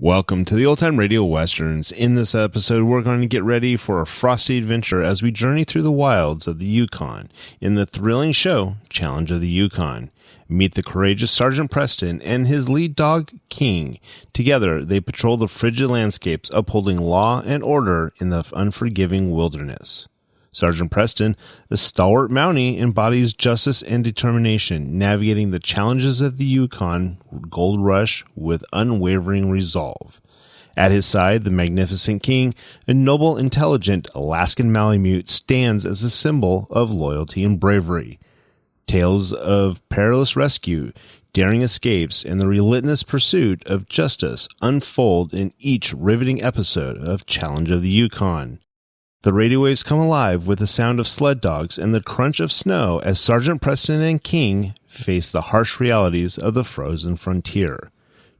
Welcome to the Old Time Radio Westerns. In this episode, we're going to get ready for a frosty adventure as we journey through the wilds of the Yukon in the thrilling show, Challenge of the Yukon. Meet the courageous Sergeant Preston and his lead dog, King. Together, they patrol the frigid landscapes, upholding law and order in the unforgiving wilderness. Sergeant Preston, the stalwart Mountie, embodies justice and determination, navigating the challenges of the Yukon gold rush with unwavering resolve. At his side, the magnificent King, a noble, intelligent Alaskan Malamute, stands as a symbol of loyalty and bravery. Tales of perilous rescue, daring escapes, and the relentless pursuit of justice unfold in each riveting episode of Challenge of the Yukon. The radio waves come alive with the sound of sled dogs and the crunch of snow as Sergeant Preston and King face the harsh realities of the frozen frontier.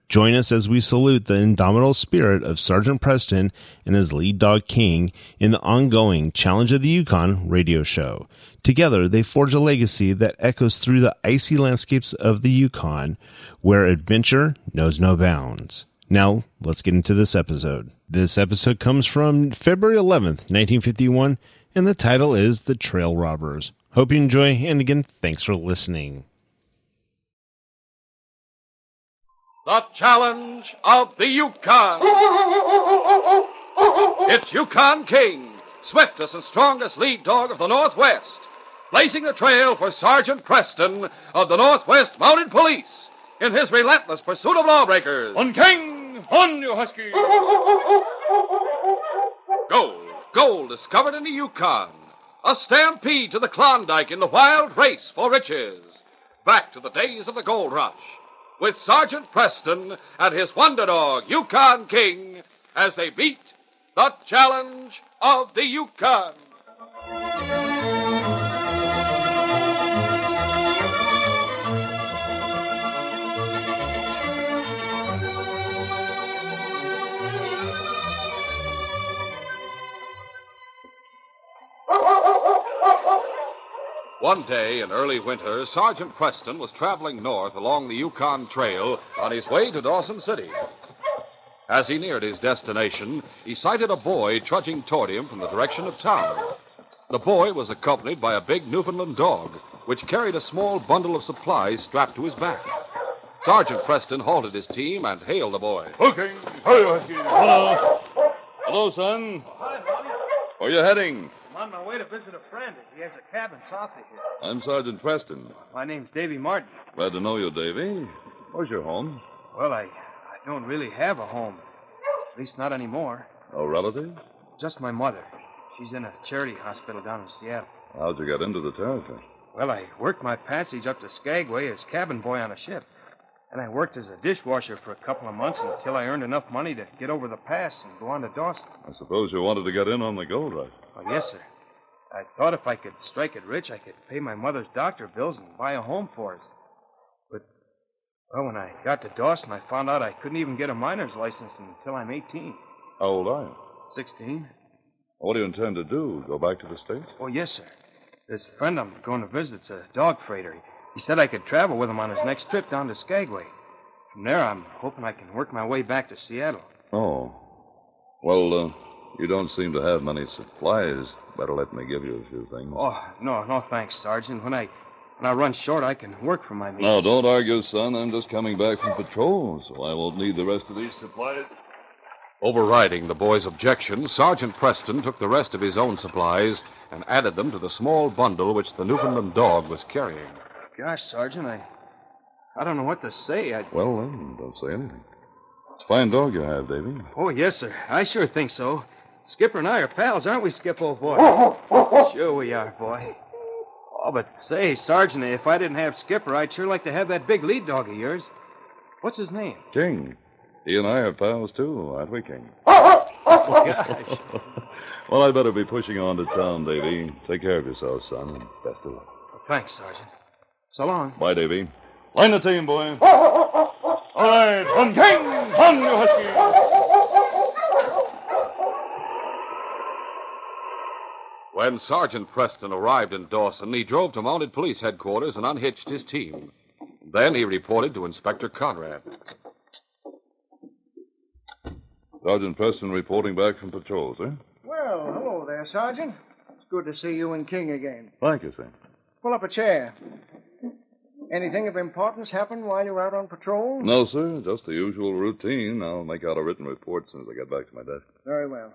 Join us as we salute the indomitable spirit of Sergeant Preston and his lead dog King in the ongoing Challenge of the Yukon radio show. Together, they forge a legacy that echoes through the icy landscapes of the Yukon, where adventure knows no bounds. Now, let's get into this episode. This episode comes from February 11th, 1951, and the title is The Trail Robbers. Hope you enjoy, and again, thanks for listening. The Challenge of the Yukon. It's Yukon King, swiftest and strongest lead dog of the Northwest, blazing the trail for Sergeant Preston of the Northwest Mounted Police in his relentless pursuit of lawbreakers. On King, on you husky. Gold discovered in the Yukon. A stampede to the Klondike in the wild race for riches. Back to the days of the gold rush, with Sergeant Preston and his wonder dog, Yukon King, as they beat the Challenge of the Yukon. One day in early winter, Sergeant Preston was traveling north along the Yukon Trail on his way to Dawson City. As he neared his destination, he sighted a boy trudging toward him from the direction of town. The boy was accompanied by a big Newfoundland dog, which carried a small bundle of supplies strapped to his back. Sergeant Preston halted his team and hailed the boy. Okay, hurry, husky. Hello. Hello, son. Hi, Molly. Where you heading? I'm on my way to visit a friend. He has a cabin south of here. I'm Sergeant Preston. My name's Davy Martin. Glad to know you, Davy. Where's your home? Well, I don't really have a home. At least not anymore. No relative? Just my mother. She's in a charity hospital down in Seattle. How'd you get into the territory? Well, I worked my passage up to Skagway as cabin boy on a ship. And I worked as a dishwasher for a couple of months until I earned enough money to get over the pass and go on to Dawson. I suppose you wanted to get in on the gold rush. Oh, yes, sir. I thought if I could strike it rich, I could pay my mother's doctor bills and buy a home for us. But, well, when I got to Dawson, I found out I couldn't even get a miner's license until I'm 18. How old are you? 16. What do you intend to do? Go back to the States? Oh, yes, sir. This friend I'm going to visit's a dog freighter. He said I could travel with him on his next trip down to Skagway. From there, I'm hoping I can work my way back to Seattle. Oh. Well, you don't seem to have many supplies. Better let me give you a few things. Oh, no, thanks, Sergeant. When I run short, I can work for my means. Now, don't argue, son. I'm just coming back from patrol, so I won't need the rest of these supplies. Overriding the boy's objection, Sergeant Preston took the rest of his own supplies and added them to the small bundle which the Newfoundland dog was carrying. Gosh, Sergeant, I don't know what to say. Well, then, don't say anything. It's a fine dog you have, Davy. Oh, yes, sir. I sure think so. Skipper and I are pals, aren't we, Skip, old boy? Sure we are, boy. Oh, but say, Sergeant, if I didn't have Skipper, I'd sure like to have that big lead dog of yours. What's his name? King. He and I are pals, too, aren't we, King? Oh, gosh. Well, I'd better be pushing on to town, Davy. Take care of yourself, son, and best of luck. Well, thanks, Sergeant. So long. Bye, Davy. Line the team, boy. All right, on King, on you husky. When Sergeant Preston arrived in Dawson, he drove to Mounted Police headquarters and unhitched his team. Then he reported to Inspector Conrad. Sergeant Preston reporting back from patrol, sir. Well, hello there, Sergeant. It's good to see you and King again. Thank you, sir. Pull up a chair. Anything of importance happen while you were out on patrol? No, sir. Just the usual routine. I'll make out a written report as soon as I get back to my desk. Very well.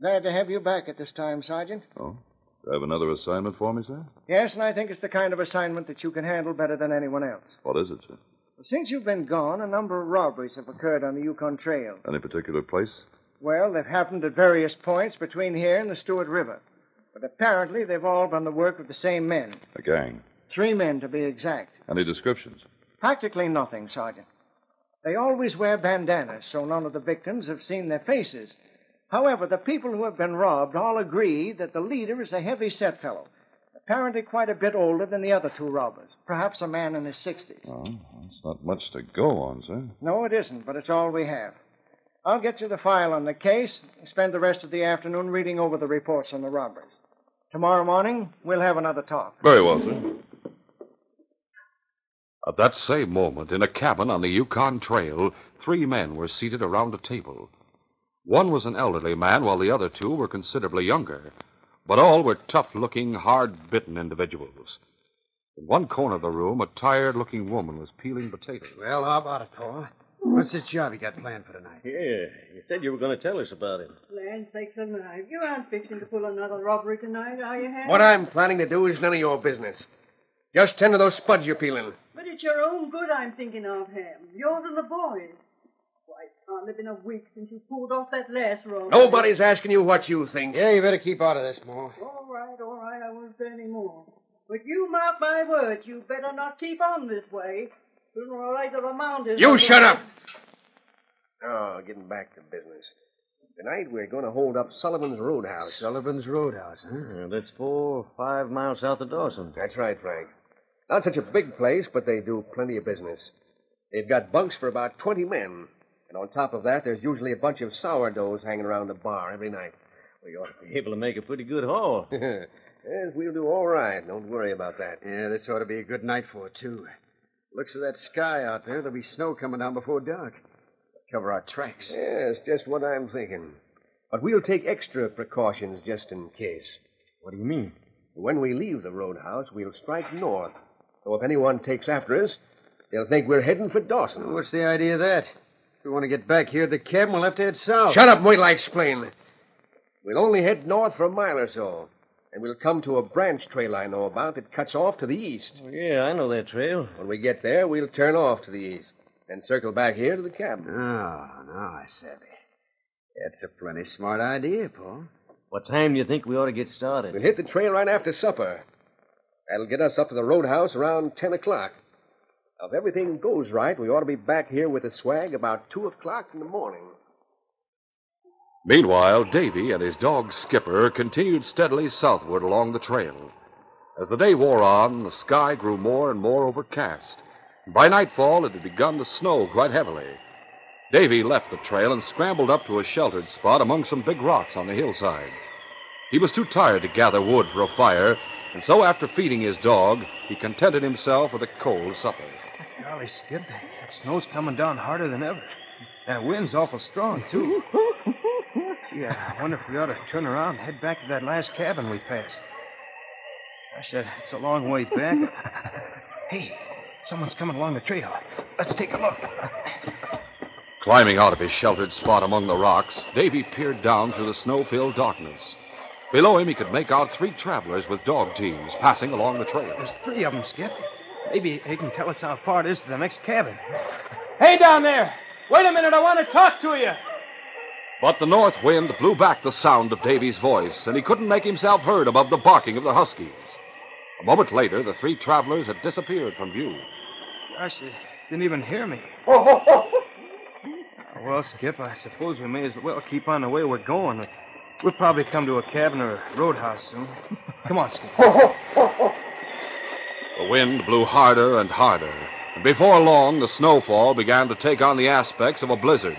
Glad to have you back at this time, Sergeant. Oh? Do you have another assignment for me, sir? Yes, and I think it's the kind of assignment that you can handle better than anyone else. What is it, sir? Since you've been gone, a number of robberies have occurred on the Yukon Trail. Any particular place? Well, they've happened at various points between here and the Stewart River. But apparently they've all been the work of the same men. A gang. 3 men, to be exact. Any descriptions? Practically nothing, Sergeant. They always wear bandanas, so none of the victims have seen their faces. However, the people who have been robbed all agree that the leader is a heavy-set fellow, apparently quite a bit older than the other 2 robbers, perhaps a man in his 60s. Oh, that's not much to go on, sir. No, it isn't, but it's all we have. I'll get you the file on the case and spend the rest of the afternoon reading over the reports on the robberies. Tomorrow morning, we'll have another talk. Very well, sir. At that same moment, in a cabin on the Yukon Trail, 3 men were seated around a table. One was an elderly man, while the other 2 were considerably younger. But all were tough-looking, hard-bitten individuals. In one corner of the room, a tired-looking woman was peeling potatoes. Well, how about it, Paul? What's this job you got planned for tonight? Yeah, you said you were going to tell us about it. Land sakes alive. You aren't fixing to pull another robbery tonight, are you, Ham? What I'm planning to do is none of your business. Just tend to those spuds you're peeling. But it's your own good I'm thinking of, Ham. Yours and the boys. Why, it's hardly been a week since you pulled off that last robbery. Nobody's asking you what you think. Yeah, you better keep out of this, Mo. All right, I won't say any more. But you mark my words, you better not keep on this way. Sooner or later the mountains... You shut up! Oh, getting back to business. Tonight we're going to hold up Sullivan's Roadhouse. Sullivan's Roadhouse, huh? Yeah, that's 4 or 5 miles south of Dawson. That's right, Frank. Not such a big place, but they do plenty of business. They've got bunks for about 20 men. And on top of that, there's usually a bunch of sourdoughs hanging around the bar every night. We ought to be able to make a pretty good haul. Yes, we'll do all right. Don't worry about that. Yeah, this ought to be a good night for it, too. Looks of that sky out there, there'll be snow coming down before dark. Cover our tracks. Yes, just what I'm thinking. But we'll take extra precautions just in case. What do you mean? When we leave the roadhouse, we'll strike north. So if anyone takes after us, they'll think we're heading for Dawson. What's the idea of that? If we want to get back here at the cabin, we'll have to head south. Shut up, wait till I explain. We'll only head north for a mile or so. And we'll come to a branch trail I know about that cuts off to the east. Oh, yeah, I know that trail. When we get there, we'll turn off to the east. And circle back here to the cabin. Oh, now I savvy. That's a plenty smart idea, Paul. What time do you think we ought to get started? We'll hit the trail right after supper. That'll get us up to the roadhouse around 10 o'clock. Now, if everything goes right, we ought to be back here with the swag about 2 o'clock in the morning. Meanwhile, Davy and his dog Skipper continued steadily southward along the trail. As the day wore on, the sky grew more and more overcast. By nightfall, it had begun to snow quite heavily. Davy left the trail and scrambled up to a sheltered spot among some big rocks on the hillside. He was too tired to gather wood for a fire, and so after feeding his dog, he contented himself with a cold supper. Golly, Skip, that snow's coming down harder than ever. That wind's awful strong, too. Gee, I wonder if we ought to turn around and head back to that last cabin we passed. Gosh, it's a long way back. Hey, someone's coming along the trail. Let's take a look. Climbing out of his sheltered spot among the rocks, Davy peered down through the snow-filled darkness. Below him, he could make out 3 travelers with dog teams passing along the trail. There's 3 of them, Skip. Maybe they can tell us how far it is to the next cabin. Hey, down there! Wait a minute, I want to talk to you. But the north wind blew back the sound of Davy's voice, and he couldn't make himself heard above the barking of the huskies. A moment later, the 3 travelers had disappeared from view. Gosh, they didn't even hear me. Well, Skip, I suppose we may as well keep on the way we're going. We'll probably come to a cabin or a roadhouse soon. Come on, Skip. The wind blew harder and harder, and before long, the snowfall began to take on the aspects of a blizzard.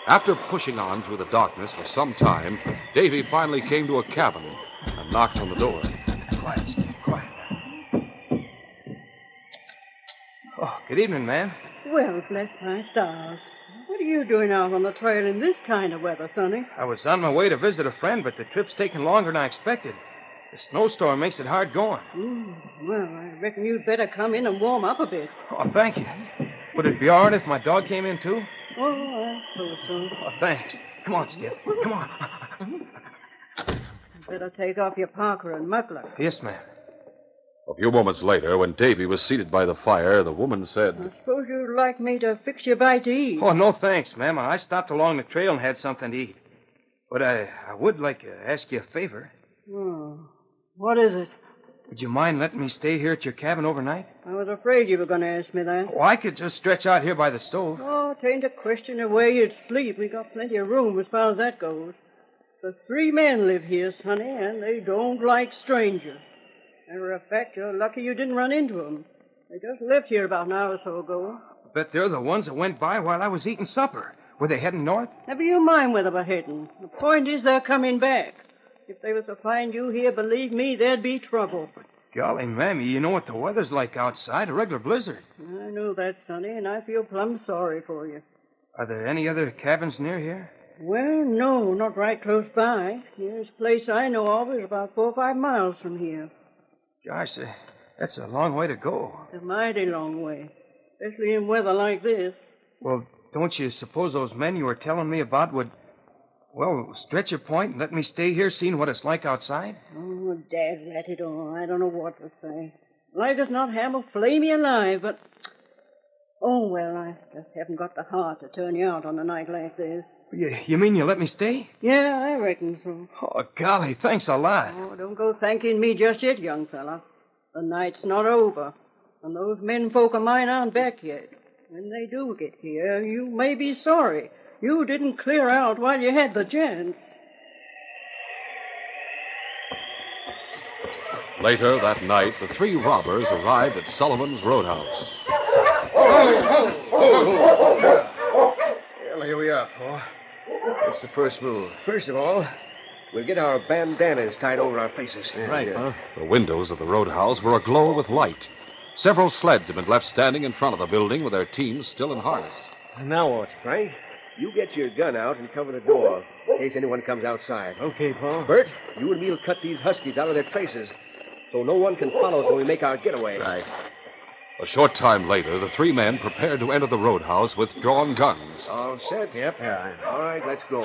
After pushing on through the darkness for some time, Davy finally came to a cabin and knocked on the door. Quiet, Skip, quiet. Oh, good evening, ma'am. Well, bless my stars. What are you doing out on the trail in this kind of weather, Sonny? I was on my way to visit a friend, but the trip's taking longer than I expected. The snowstorm makes it hard going. Well, I reckon you'd better come in and warm up a bit. Oh, thank you. Would it be all right if my dog came in, too? Oh, I suppose so. Oh, thanks. Come on, Skip. Come on. Better take off your parka and muffler. Yes, ma'am. A few moments later, when Davy was seated by the fire, the woman said, I suppose you'd like me to fix you a bite to eat. Oh, no thanks, ma'am. I stopped along the trail and had something to eat. But I would like to ask you a favor. Oh, what is it? Would you mind letting me stay here at your cabin overnight? I was afraid you were going to ask me that. Oh, I could just stretch out here by the stove. Oh, it ain't a question of where you'd sleep. We got plenty of room as far as that goes. The 3 men live here, Sonny, and they don't like strangers. Matter of fact, you're lucky you didn't run into them. They just left here about an hour or so ago. I bet they're the ones that went by while I was eating supper. Were they heading north? Never you mind where they were heading. The point is they're coming back. If they was to find you here, believe me, there'd be trouble. Golly, Mammy, you know what the weather's like outside, a regular blizzard. I know that, Sonny, and I feel plumb sorry for you. Are there any other cabins near here? Well, no, not right close by. Nearest place I know of is about 4 or 5 miles from here. Gosh, that's a long way to go. It's a mighty long way, especially in weather like this. Well, don't you suppose those men you were telling me about would, well, stretch a point and let me stay here seeing what it's like outside? Oh, Dad, rat it all. I don't know what to say. Like as not, Ham will flay me alive, but... Oh, well, I just haven't got the heart to turn you out on a night like this. You mean you let me stay? Yeah, I reckon so. Oh, golly, thanks a lot. Oh, don't go thanking me just yet, young fella. The night's not over, and those men folk of mine aren't back yet. When they do get here, you may be sorry you didn't clear out while you had the chance. Later that night, the 3 robbers arrived at Sullivan's Roadhouse. Well, here we are, Paul. What's the first move? First of all, we'll get our bandanas tied over our faces. Right, huh? The windows of the roadhouse were aglow with light. Several sleds had been left standing in front of the building with their teams still in harness. Now what? Frank, you get your gun out and cover the door in case anyone comes outside. Okay, Pa. Bert, you and me will cut these huskies out of their traces so no one can follow us when we make our getaway. Right. A short time later, the 3 men prepared to enter the roadhouse with drawn guns. All set? Yep. Yeah. All right, let's go.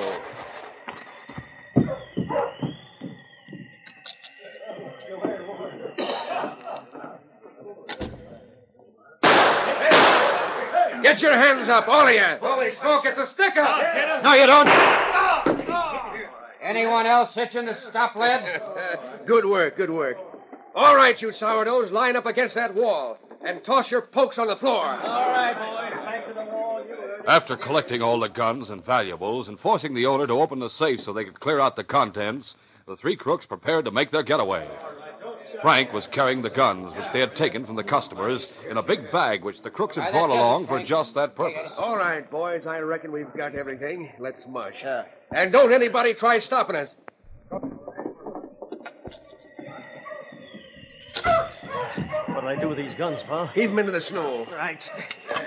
Get your hands up, all of you. Holy smoke, it's a stick-up! No, you don't. Anyone else hitching the stop lead? Good work, good work. All right, you sourdoughs, line up against that wall and toss your pokes on the floor. All right, boys. Back to the wall. After collecting all the guns and valuables and forcing the owner to open the safe so they could clear out the contents, the 3 crooks prepared to make their getaway. Frank was carrying the guns which they had taken from the customers in a big bag which the crooks had brought along for just that purpose. All right, boys, I reckon we've got everything. Let's mush. And don't anybody try stopping us. What'll I do with these guns, Pa? Heave them into the snow. Right.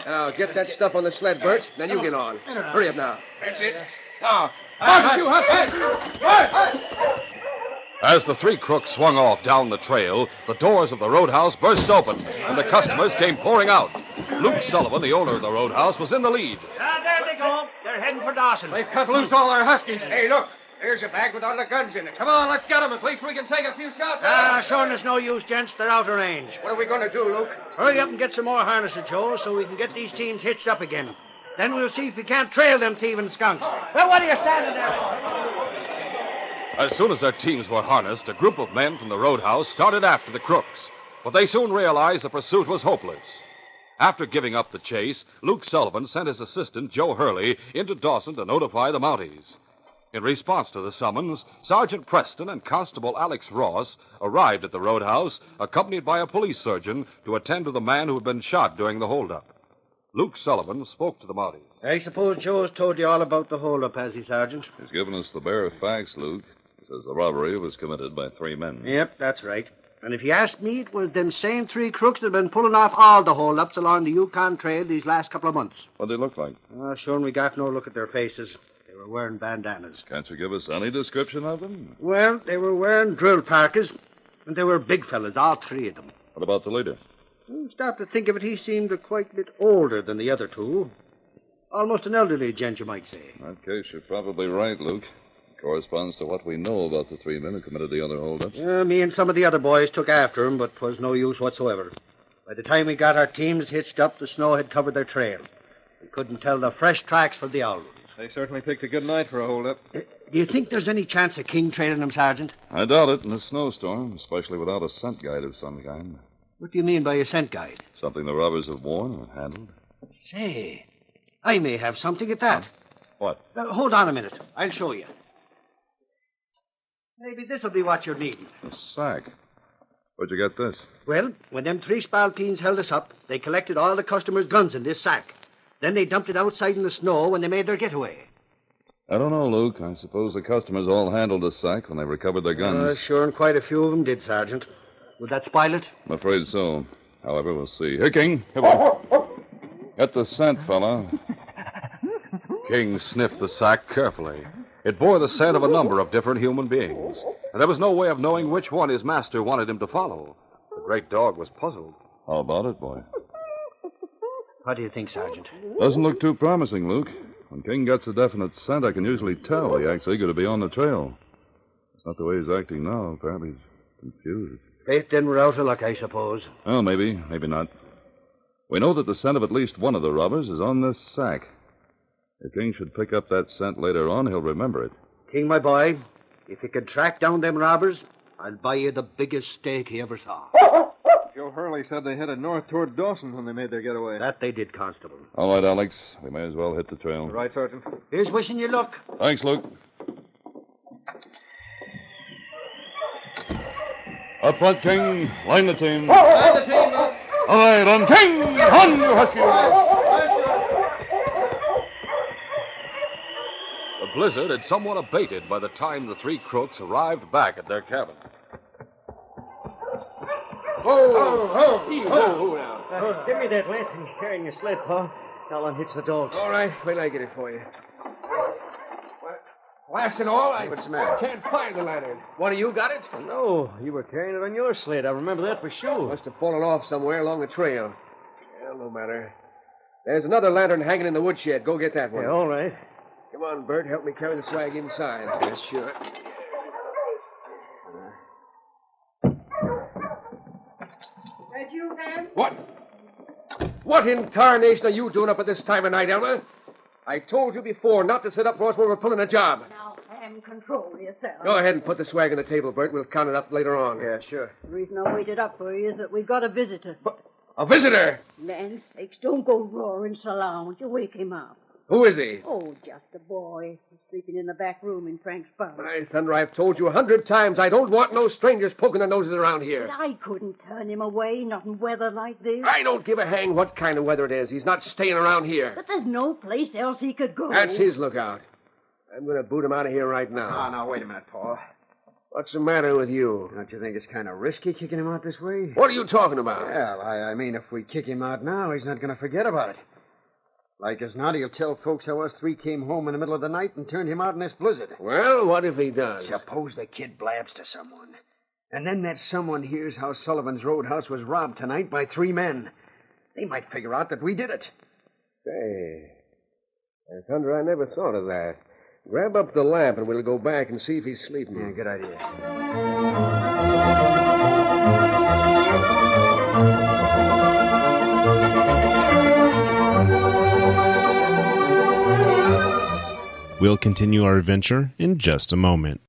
Now, get that stuff on the sled, Bert. Then you get on. Hurry up now. That's it. Now. As the 3 crooks swung off down the trail, the doors of the roadhouse burst open, and the customers came pouring out. Luke Sullivan, the owner of the roadhouse, was in the lead. There they go. They're heading for Dawson. They've cut loose all our huskies. Hey, look. There's a bag with all the guns in it. Come on, let's get them. At least we can take a few shots. Sure, there's no use, gents. They're out of range. What are we going to do, Luke? Hurry up and get some more harnesses, Joe, so we can get these teams hitched up again. Then we'll see if we can't trail them thieving skunks. Well, what are you standing there for? As soon as their teams were harnessed, a group of men from the roadhouse started after the crooks. But they soon realized the pursuit was hopeless. After giving up the chase, Luke Sullivan sent his assistant, Joe Hurley, into Dawson to notify the Mounties. In response to the summons, Sergeant Preston and Constable Alex Ross arrived at the roadhouse, accompanied by a police surgeon to attend to the man who had been shot during the holdup. Luke Sullivan spoke to the Mounties. I suppose Joe has told you all about the holdup, has he, Sergeant? He's given us the bare facts, Luke. He says the robbery was committed by 3 men. Yep, that's right. And if you ask me, it was them same three crooks that have been pulling off all the hold-ups along the Yukon Trail these last couple of months. What do they look like? Sure, we got no look at their faces. They were wearing bandanas. Can't you give us any description of them? Well, they were wearing drill parkas, and they were big fellas, all three of them. What about the leader? Stop to think of it, he seemed quite a bit older than the other two. Almost an elderly gent, you might say. In that case, you're probably right, Luke. It corresponds to what we know about the three men who committed the other holdups. Me and some of the other boys took after him, but 'twas no use whatsoever. By the time we got our teams hitched up, the snow had covered their trail. We couldn't tell the fresh tracks from the old ones. They certainly picked a good night for a holdup. Do you think there's any chance of King trailing them, Sergeant? I doubt it in a snowstorm, especially without a scent guide of some kind. What do you mean by a scent guide? Something the robbers have worn or handled. Say, I may have something at that. What? Hold on a minute. I'll show you. Maybe this'll be what you're needing. A sack. Where'd you get this? Well, when them three spalpeens held us up, they collected all the customers' guns in this sack. Then they dumped it outside in the snow when they made their getaway. I don't know, Luke. I suppose the customers all handled the sack when they recovered their guns. Sure, and quite a few of them did, Sergeant. Would that spoil it? I'm afraid so. However, we'll see. Here, King. Here, boy. Get the scent, fella. King sniffed the sack carefully. It bore the scent of a number of different human beings, and there was no way of knowing which one his master wanted him to follow. The great dog was puzzled. How about it, boy? What do you think, Sergeant? Doesn't look too promising, Luke. When King gets a definite scent, I can usually tell he acts eager to be on the trail. It's not the way he's acting now. Apparently he's confused. Faith, then we're out of luck, I suppose. Well, maybe not. We know that the scent of at least one of the robbers is on this sack. If King should pick up that scent later on, he'll remember it. King, my boy, if you could track down them robbers, I'll buy you the biggest steak he ever saw. Joe Hurley said they headed north toward Dawson when they made their getaway. That they did, Constable. All right, Alex. We may as well hit the trail. Right, Sergeant. Here's wishing you luck. Thanks, Luke. Up front, King. Line the team. Line the team, Luke. All right, on King! On, you husky! The blizzard had somewhat abated by the time the three crooks arrived back at their cabin. Give me that lantern you're carrying your sled, Pa. I'll unhitch the dogs. All right, wait till I get it for you. Last and all, What's the matter? can't find the lantern. One of you got it? No, you were carrying it on your sled. I remember that for sure. Must have fallen off somewhere along the trail. Well, no matter. There's another lantern hanging in the woodshed. Go get that one. Yeah, all right. Come on, Bert. Help me carry the swag inside. Yes, sure. That you, Ham? What? What in tarnation are you doing up at this time of night, Elmer? I told you before not to sit up for us when we're pulling a job. Now, Ham, control yourself. Go ahead and put the swag on the table, Bert. We'll count it up later on. Yeah, sure. The reason I waited up for you is that we've got a visitor. A visitor? Land sakes, don't go roaring so loud. You wake him up. Who is he? Oh, just a boy. He's sleeping in the back room in Frank's barn. My thunder, I've told you 100 times I don't want no strangers poking their noses around here. But I couldn't turn him away, not in weather like this. I don't give a hang what kind of weather it is. He's not staying around here. But there's no place else he could go. That's his lookout. I'm going to boot him out of here right now. Now, wait a minute, Pa. What's the matter with you? Don't you think it's kind of risky kicking him out this way? What are you talking about? Well, I mean, if we kick him out now, he's not going to forget about it. Like as not, he'll tell folks how us three came home in the middle of the night and turned him out in this blizzard. Well, what if he does? Suppose the kid blabs to someone. And then that someone hears how Sullivan's roadhouse was robbed tonight by three men. They might figure out that we did it. Say, thunder, I never thought of that. Grab up the lamp and we'll go back and see if he's sleeping. Yeah, good idea. We'll continue our adventure in just a moment.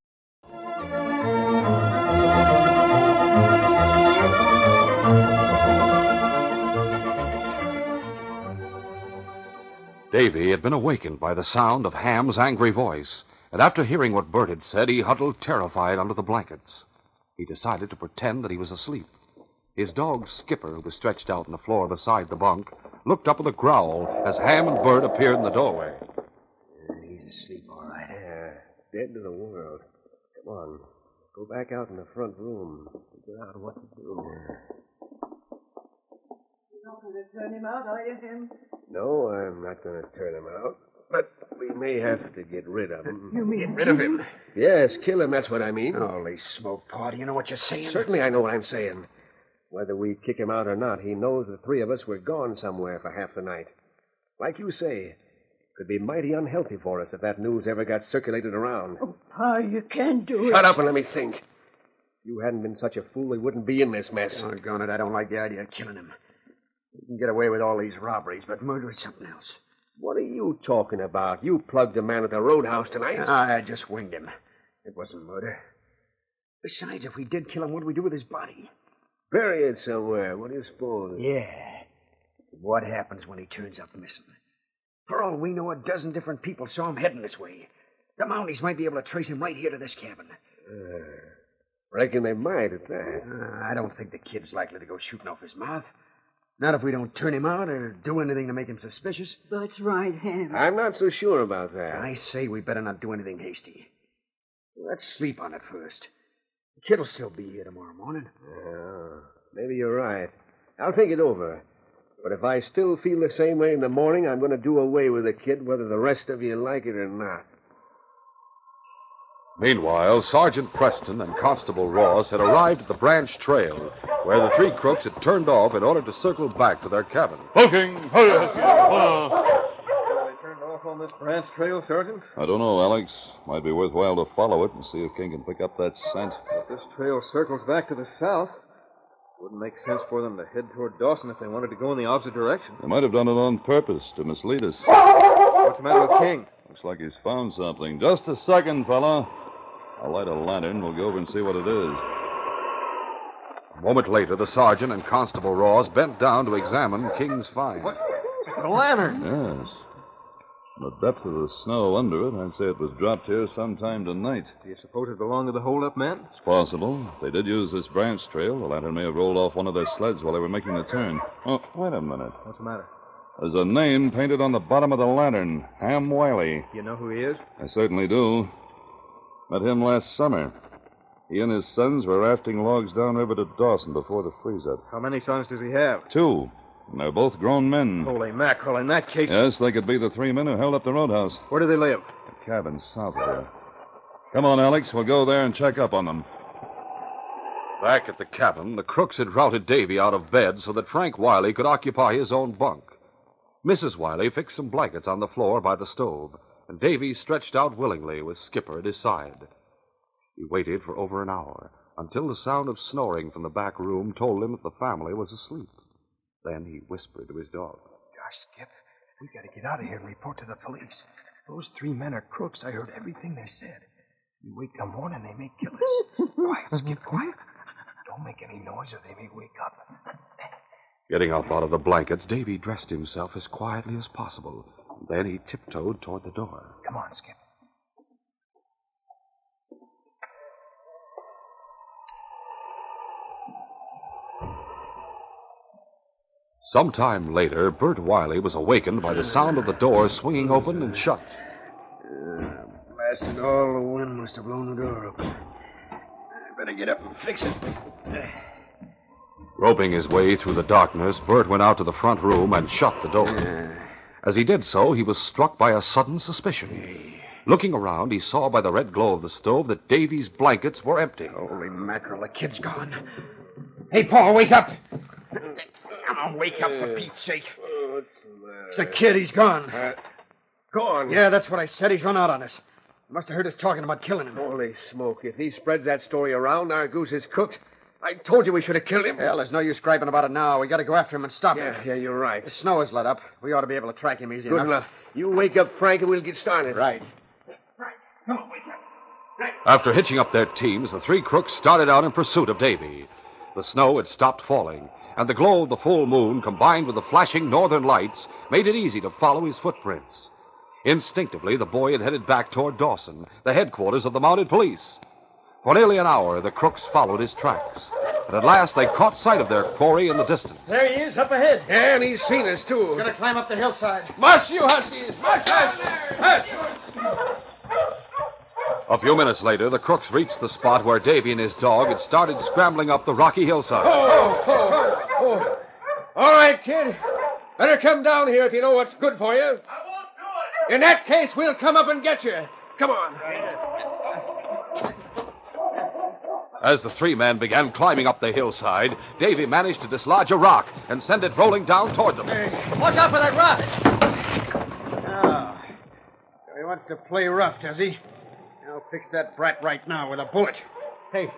Davy had been awakened by the sound of Ham's angry voice, and after hearing what Bert had said, he huddled terrified under the blankets. He decided to pretend that he was asleep. His dog, Skipper, who was stretched out on the floor beside the bunk, looked up with a growl as Ham and Bert appeared in the doorway. He's asleep, all right. Yeah, dead to the world. Come on. Go back out in the front room. Figure out what to do. You're not going to turn him out, are you, Ham? No, I'm not going to turn him out. But we may have to get rid of him. You mean get rid of him? Yes, kill him, that's what I mean. Holy smoke, Pa. Do you know what you're saying? Certainly I know what I'm saying. Whether we kick him out or not, he knows the three of us were gone somewhere for half the night. Like you say, could be mighty unhealthy for us if that news ever got circulated around. Oh, Pa, you can't do it. Shut up and let me think. If you hadn't been such a fool, we wouldn't be in this mess. Doggone it, I don't like the idea of killing him. We can get away with all these robberies, but murder is something else. What are you talking about? You plugged a man at the roadhouse tonight. I just winged him. It wasn't murder. Besides, if we did kill him, what do we do with his body? Bury it somewhere. What do you suppose? Yeah. What happens when he turns up missing? For all we know, a dozen different people saw him heading this way. The Mounties might be able to trace him right here to this cabin. Reckon they might at that. I don't think the kid's likely to go shooting off his mouth. Not if we don't turn him out or do anything to make him suspicious. That's right, Ham. I'm not so sure about that. I say we better not do anything hasty. Let's sleep on it first. The kid'll still be here tomorrow morning. Maybe you're right. I'll think it over. But if I still feel the same way in the morning, I'm going to do away with the kid, whether the rest of you like it or not. Meanwhile, Sergeant Preston and Constable Ross had arrived at the branch trail, where the three crooks had turned off in order to circle back to their cabin. Poking! Hurry! They turned off on this branch trail, Sergeant? I don't know, Alex. Might be worthwhile to follow it and see if King can pick up that scent. If this trail circles back to the south, wouldn't make sense for them to head toward Dawson if they wanted to go in the opposite direction. They might have done it on purpose to mislead us. What's the matter with King? Looks like he's found something. Just a second, fella. I'll light a lantern. We'll go over and see what it is. A moment later, the sergeant and Constable Ross bent down to examine King's find. What? It's a lantern. Yes. From the depth of the snow under it, I'd say it was dropped here sometime tonight. Do you suppose it belonged to the hold-up men? It's possible. If they did use this branch trail, the lantern may have rolled off one of their sleds while they were making the turn. Oh, wait a minute. What's the matter? There's a name painted on the bottom of the lantern. Ham Wiley. You know who he is? I certainly do. Met him last summer. He and his sons were rafting logs downriver to Dawson before the freeze-up. How many sons does he have? 2. And they're both grown men. Holy mackerel, in that case... Yes, they could be the 3 men who held up the roadhouse. Where do they live? A cabin south of here. Come on, Alex. We'll go there and check up on them. Back at the cabin, the crooks had routed Davy out of bed so that Frank Wiley could occupy his own bunk. Mrs. Wiley fixed some blankets on the floor by the stove, and Davy stretched out willingly with Skipper at his side. He waited for over an hour, until the sound of snoring from the back room told him that the family was asleep. Then he whispered to his dog. Gosh, Skip, we got to get out of here and report to the police. Those 3 men are crooks. I heard everything they said. We wait till morning, they may kill us. Quiet, Skip, quiet. Don't make any noise or they may wake up. Getting up out of the blankets, Davy dressed himself as quietly as possible. Then he tiptoed toward the door. Come on, Skip. Sometime later, Bert Wiley was awakened by the sound of the door swinging open and shut. Blasted all the wind must have blown the door open. I better get up and fix it. Groping his way through the darkness, Bert went out to the front room and shut the door. As he did so, he was struck by a sudden suspicion. Looking around, he saw by the red glow of the stove that Davy's blankets were empty. Holy mackerel, the kid's gone. Hey, Paul, wake up. Come on, wake up for Pete's sake. What's the matter? It's the kid. He's gone. Gone? Yeah, that's what I said. He's run out on us. He must have heard us talking about killing him. Holy smoke. If he spreads that story around, our goose is cooked. I told you we should have killed him. Hell, there's no use griping about it now. We got to go after him and stop him. Yeah, you're right. The snow has let up. We ought to be able to track him easy Good enough. You wake up Frank and we'll get started. Right. Come on, wake up. Right. After hitching up their teams, the 3 crooks started out in pursuit of Davy. The snow had stopped falling, and the glow of the full moon, combined with the flashing northern lights, made it easy to follow his footprints. Instinctively, the boy had headed back toward Dawson, the headquarters of the mounted police. For nearly an hour, the crooks followed his tracks. And at last, they caught sight of their quarry in the distance. There he is, up ahead. Yeah, and he's seen us, too. He's going to climb up the hillside. Mush, you huskies! Mush! A few minutes later, the crooks reached the spot where Davy and his dog had started scrambling up the rocky hillside. Oh. All right, kid. Better come down here if you know what's good for you. I won't do it. In that case, we'll come up and get you. Come on. As the three men began climbing up the hillside, Davy managed to dislodge a rock and send it rolling down toward them. Watch out for that rock. Oh. So he wants to play rough, does he? I'll fix that brat right now with a bullet. Hey,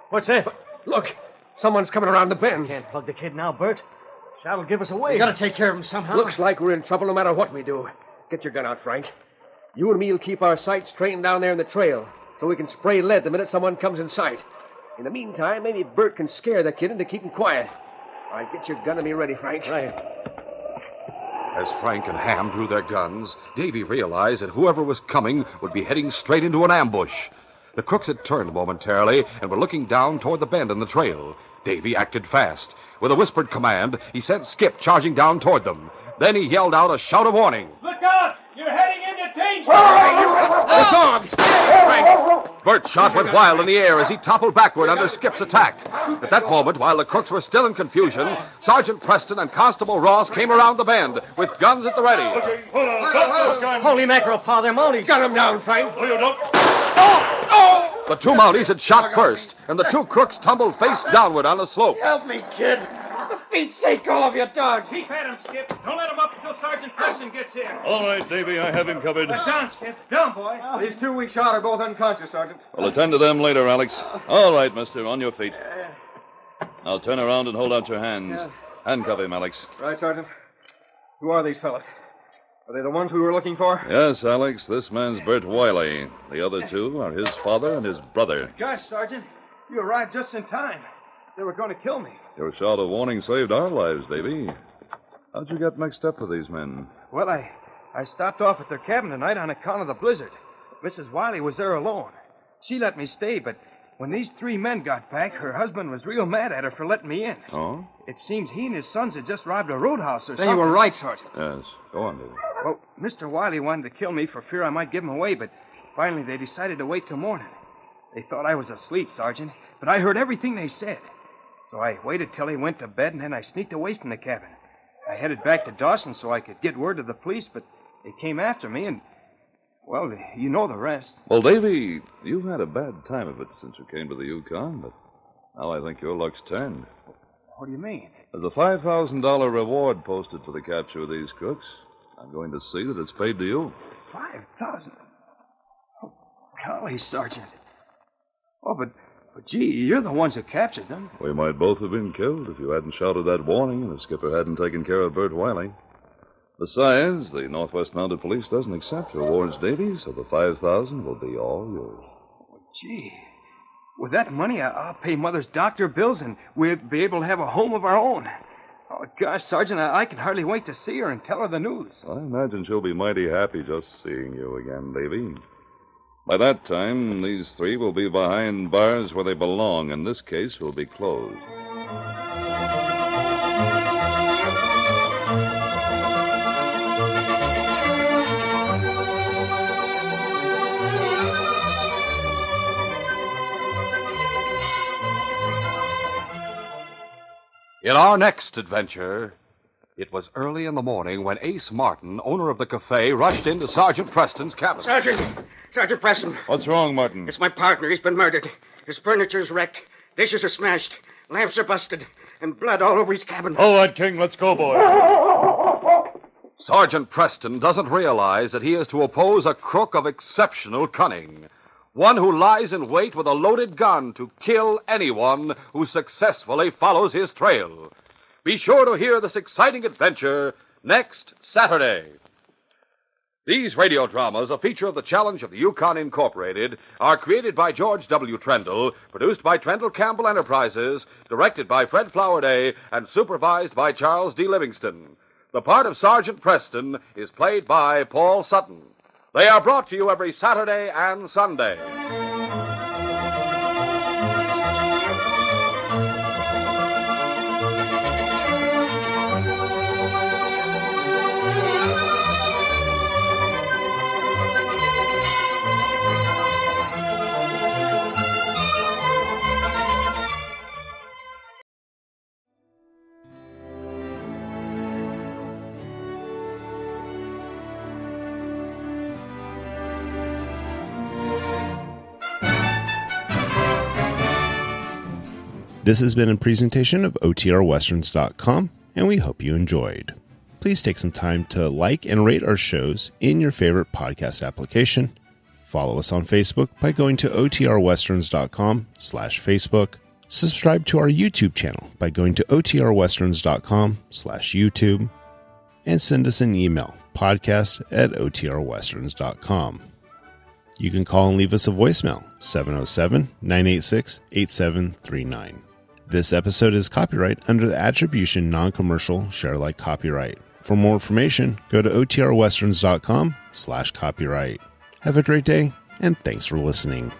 what's that? Look, someone's coming around the bend. Can't plug the kid now, Bert. Shot'll give us away. We gotta take care of him somehow. Looks like we're in trouble no matter what we do. Get your gun out, Frank. You and me'll keep our sights trained down there in the trail so we can spray lead the minute someone comes in sight. In the meantime, maybe Bert can scare the kid into keeping quiet. All right, get your gun and be ready, Frank. Right. As Frank and Ham drew their guns, Davy realized that whoever was coming would be heading straight into an ambush. The crooks had turned momentarily and were looking down toward the bend in the trail. Davy acted fast. With a whispered command, he sent Skip charging down toward them. Then he yelled out a shout of warning. Look out! You're heading into danger! The dog! Frank! Bert's shot went wild in the air as he toppled backward under Skip's attack. At that moment, while the crooks were still in confusion, Sergeant Preston and Constable Ross came around the bend with guns at the ready. Hold on. Stop those guns. Holy mackerel, Pa, they're Mounties. Gun him down, Frank. Oh, you don't. The two Mounties had shot first, and the two crooks tumbled face downward on the slope. Help me, kid. For Pete's sake, all of you, dog. Keep at him, Skip. Don't let him up until Sergeant Preston gets here. All right, Davy, I have him covered. Down, Skip. Down, boy. These two we shot are both unconscious, Sergeant. We'll attend to them later, Alex. All right, mister, on your feet. Now turn around and hold out your hands. Handcuff him, Alex. Right, Sergeant. Who are these fellas? Are they the ones we were looking for? Yes, Alex, this man's Bert Wiley. The other two are his father and his brother. Gosh, Sergeant, you arrived just in time. They were going to kill me. Your shout of warning saved our lives, Davy. How'd you get mixed up with these men? Well, I stopped off at their cabin tonight on account of the blizzard. Mrs. Wiley was there alone. She let me stay, but when these three men got back, her husband was real mad at her for letting me in. Oh? It seems he and his sons had just robbed a roadhouse or Then something. you were right, Sergeant. Yes. Go on, Davy. Well, Mr. Wiley wanted to kill me for fear I might give him away, but finally they decided to wait till morning. They thought I was asleep, Sergeant, but I heard everything they said. So I waited till he went to bed, and then I sneaked away from the cabin. I headed back to Dawson so I could get word to the police, but they came after me, and, well, you know the rest. Well, Davy, you've had a bad time of it since you came to the Yukon, but now I think your luck's turned. What do you mean? There's a $5,000 reward posted for the capture of these crooks. I'm going to see that it's paid to you. 5,000? Oh, golly, Sergeant. Oh, but gee, you're the ones who captured them. We might both have been killed if you hadn't shouted that warning and the skipper hadn't taken care of Bert Wiley. Besides, the Northwest Mounted Police doesn't accept rewards, Davy, so the $5,000 will be all yours. Gee, with that money, I'll pay Mother's doctor bills, and we'll be able to have a home of our own. Oh, gosh, Sergeant, I can hardly wait to see her and tell her the news. I imagine she'll be mighty happy just seeing you again, Davy. By that time, these three will be behind bars where they belong, and this case will be closed. In our next adventure, it was early in the morning when Ace Martin, owner of the cafe, rushed into Sergeant Preston's cabin. Sergeant Preston. What's wrong, Martin? It's my partner. He's been murdered. His furniture's wrecked. Dishes are smashed. Lamps are busted. And blood all over his cabin. All right, King, let's go, boy. Sergeant Preston doesn't realize that he is to oppose a crook of exceptional cunning. One who lies in wait with a loaded gun to kill anyone who successfully follows his trail. Be sure to hear this exciting adventure next Saturday. These radio dramas, a feature of the Challenge of the Yukon Incorporated, are created by George W. Trendle, produced by Trendle Campbell Enterprises, directed by Fred Flowerday, and supervised by Charles D. Livingston. The part of Sergeant Preston is played by Paul Sutton. They are brought to you every Saturday and Sunday. This has been a presentation of OTRWesterns.com, and we hope you enjoyed. Please take some time to like and rate our shows in your favorite podcast application. Follow us on Facebook by going to OTRWesterns.com/Facebook. Subscribe to our YouTube channel by going to OTRWesterns.com/YouTube. And send us an email, podcast@OTRWesterns.com. You can call and leave us a voicemail, 707-986-8739. This episode is copyright under the Attribution Non-Commercial Share Alike Copyright. For more information, go to OTRWesterns.com/copyright. Have a great day, and thanks for listening.